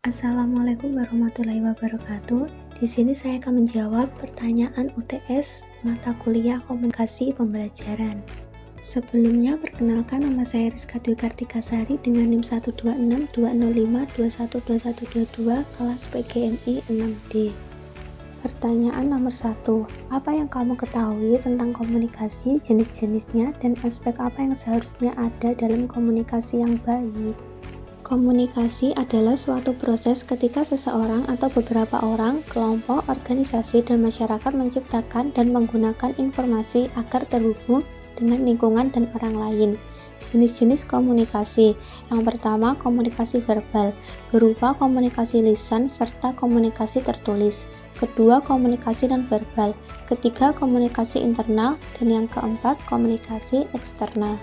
Assalamualaikum warahmatullahi wabarakatuh. Di sini saya akan menjawab pertanyaan UTS mata kuliah komunikasi pembelajaran. Sebelumnya, perkenalkan nama saya Rizka Dwi Kartikasari dengan NIM 1262052121122 kelas PGMI 6D. Pertanyaan nomor 1. Apa yang kamu ketahui tentang komunikasi, jenis-jenisnya, dan aspek apa yang seharusnya ada dalam komunikasi yang baik? Komunikasi adalah suatu proses ketika seseorang atau beberapa orang, kelompok, organisasi, dan masyarakat menciptakan dan menggunakan informasi agar terhubung dengan lingkungan dan orang lain. Jenis-jenis komunikasi. Yang pertama, komunikasi verbal, berupa komunikasi lisan serta komunikasi tertulis. Kedua, komunikasi non-verbal. Ketiga, komunikasi internal. Dan yang keempat, komunikasi eksternal.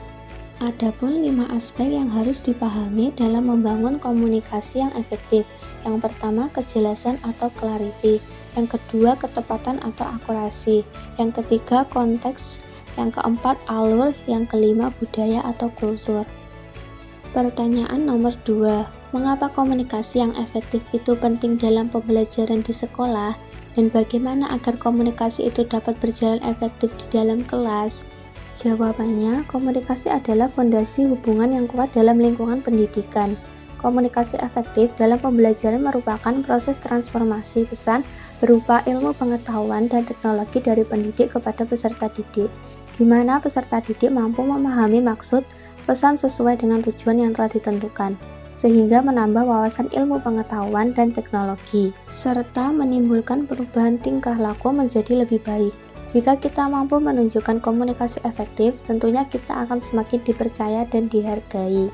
Adapun 5 aspek yang harus dipahami dalam membangun komunikasi yang efektif. Yang pertama, kejelasan atau clarity. Yang kedua, ketepatan atau akurasi. Yang ketiga, konteks. Yang keempat, alur. Yang kelima, budaya atau kultur. Pertanyaan nomor 2. Mengapa komunikasi yang efektif itu penting dalam pembelajaran di sekolah? Dan bagaimana agar komunikasi itu dapat berjalan efektif di dalam kelas? Jawabannya, komunikasi adalah fondasi hubungan yang kuat dalam lingkungan pendidikan. Komunikasi efektif dalam pembelajaran merupakan proses transformasi pesan berupa ilmu pengetahuan dan teknologi dari pendidik kepada peserta didik, di mana peserta didik mampu memahami maksud pesan sesuai dengan tujuan yang telah ditentukan, sehingga menambah wawasan ilmu pengetahuan dan teknologi, serta menimbulkan perubahan tingkah laku menjadi lebih baik. Jika kita mampu menunjukkan komunikasi efektif, tentunya kita akan semakin dipercaya dan dihargai.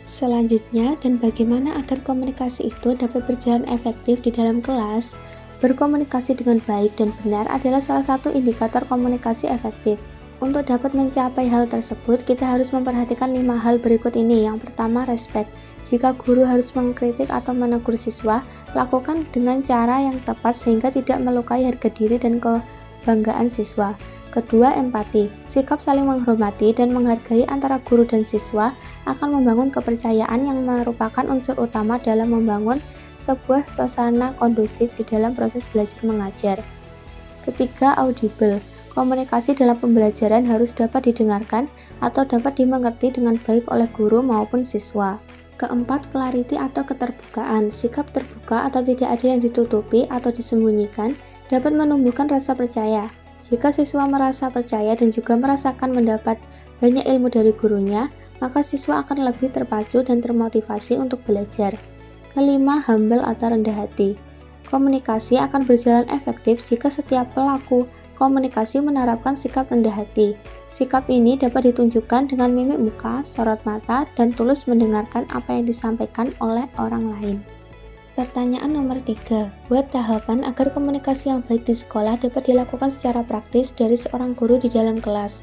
Selanjutnya, dan bagaimana agar komunikasi itu dapat berjalan efektif di dalam kelas? Berkomunikasi dengan baik dan benar adalah salah satu indikator komunikasi efektif. Untuk dapat mencapai hal tersebut, kita harus memperhatikan 5 hal berikut ini. Yang pertama, respect. Jika guru harus mengkritik atau menegur siswa, lakukan dengan cara yang tepat sehingga tidak melukai harga diri dan kebanggaan siswa. Kedua, empati. Sikap saling menghormati dan menghargai antara guru dan siswa akan membangun kepercayaan yang merupakan unsur utama dalam membangun sebuah suasana kondusif di dalam proses belajar mengajar. Ketiga, audible. Komunikasi dalam pembelajaran harus dapat didengarkan atau dapat dimengerti dengan baik oleh guru maupun siswa. Keempat, clarity atau keterbukaan. Sikap terbuka atau tidak ada yang ditutupi atau disembunyikan dapat menumbuhkan rasa percaya. Jika siswa merasa percaya dan juga merasakan mendapat banyak ilmu dari gurunya, maka siswa akan lebih terpacu dan termotivasi untuk belajar. Kelima, humble atau rendah hati. Komunikasi akan berjalan efektif jika setiap pelaku komunikasi menerapkan sikap rendah hati. Sikap ini dapat ditunjukkan dengan mimik muka, sorot mata, dan tulus mendengarkan apa yang disampaikan oleh orang lain. Pertanyaan nomor 3. Buat tahapan agar komunikasi yang baik di sekolah dapat dilakukan secara praktis dari seorang guru di dalam kelas.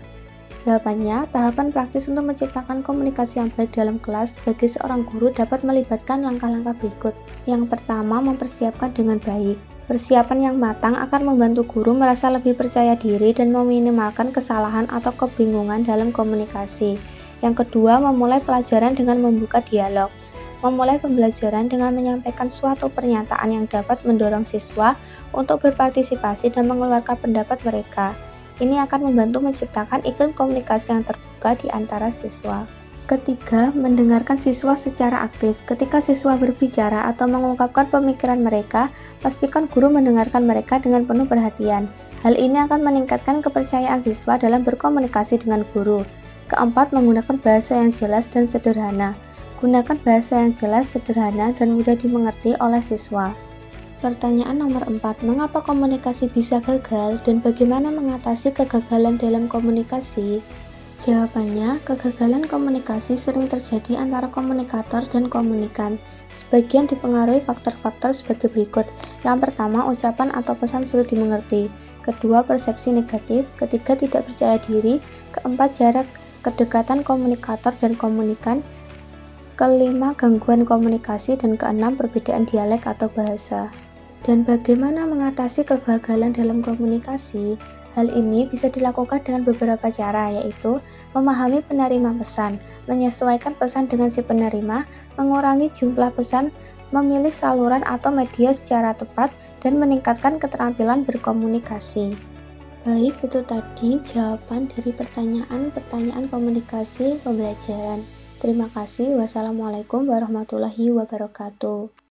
Jawabannya, tahapan praktis untuk menciptakan komunikasi yang baik dalam kelas bagi seorang guru dapat melibatkan langkah-langkah berikut. Yang pertama, mempersiapkan dengan baik. Persiapan yang matang akan membantu guru merasa lebih percaya diri dan meminimalkan kesalahan atau kebingungan dalam komunikasi. Yang kedua, memulai pelajaran dengan membuka dialog. Memulai pembelajaran dengan menyampaikan suatu pernyataan yang dapat mendorong siswa untuk berpartisipasi dan mengeluarkan pendapat mereka. Ini akan membantu menciptakan iklim komunikasi yang terbuka di antara siswa. Ketiga, mendengarkan siswa secara aktif. Ketika siswa berbicara atau mengungkapkan pemikiran mereka, pastikan guru mendengarkan mereka dengan penuh perhatian. Hal ini akan meningkatkan kepercayaan siswa dalam berkomunikasi dengan guru. Keempat, menggunakan bahasa yang jelas dan sederhana. Gunakan bahasa yang jelas, sederhana, dan mudah dimengerti oleh siswa. Pertanyaan nomor 4. Mengapa komunikasi bisa gagal dan bagaimana mengatasi kegagalan dalam komunikasi? Jawabannya, kegagalan komunikasi sering terjadi antara komunikator dan komunikan. Sebagian dipengaruhi faktor-faktor sebagai berikut. Yang pertama, ucapan atau pesan sulit dimengerti. Kedua, persepsi negatif. Ketiga, tidak percaya diri. Keempat, jarak kedekatan komunikator dan komunikan. Kelima, gangguan komunikasi. Dan keenam, perbedaan dialek atau bahasa. Dan bagaimana mengatasi kegagalan dalam komunikasi? Hal ini bisa dilakukan dengan beberapa cara, yaitu memahami penerima pesan, menyesuaikan pesan dengan si penerima, mengurangi jumlah pesan memilih saluran atau media secara tepat, dan meningkatkan keterampilan berkomunikasi. Baik, itu tadi jawaban dari pertanyaan-pertanyaan komunikasi pembelajaran. Terima kasih. Wassalamualaikum warahmatullahi wabarakatuh.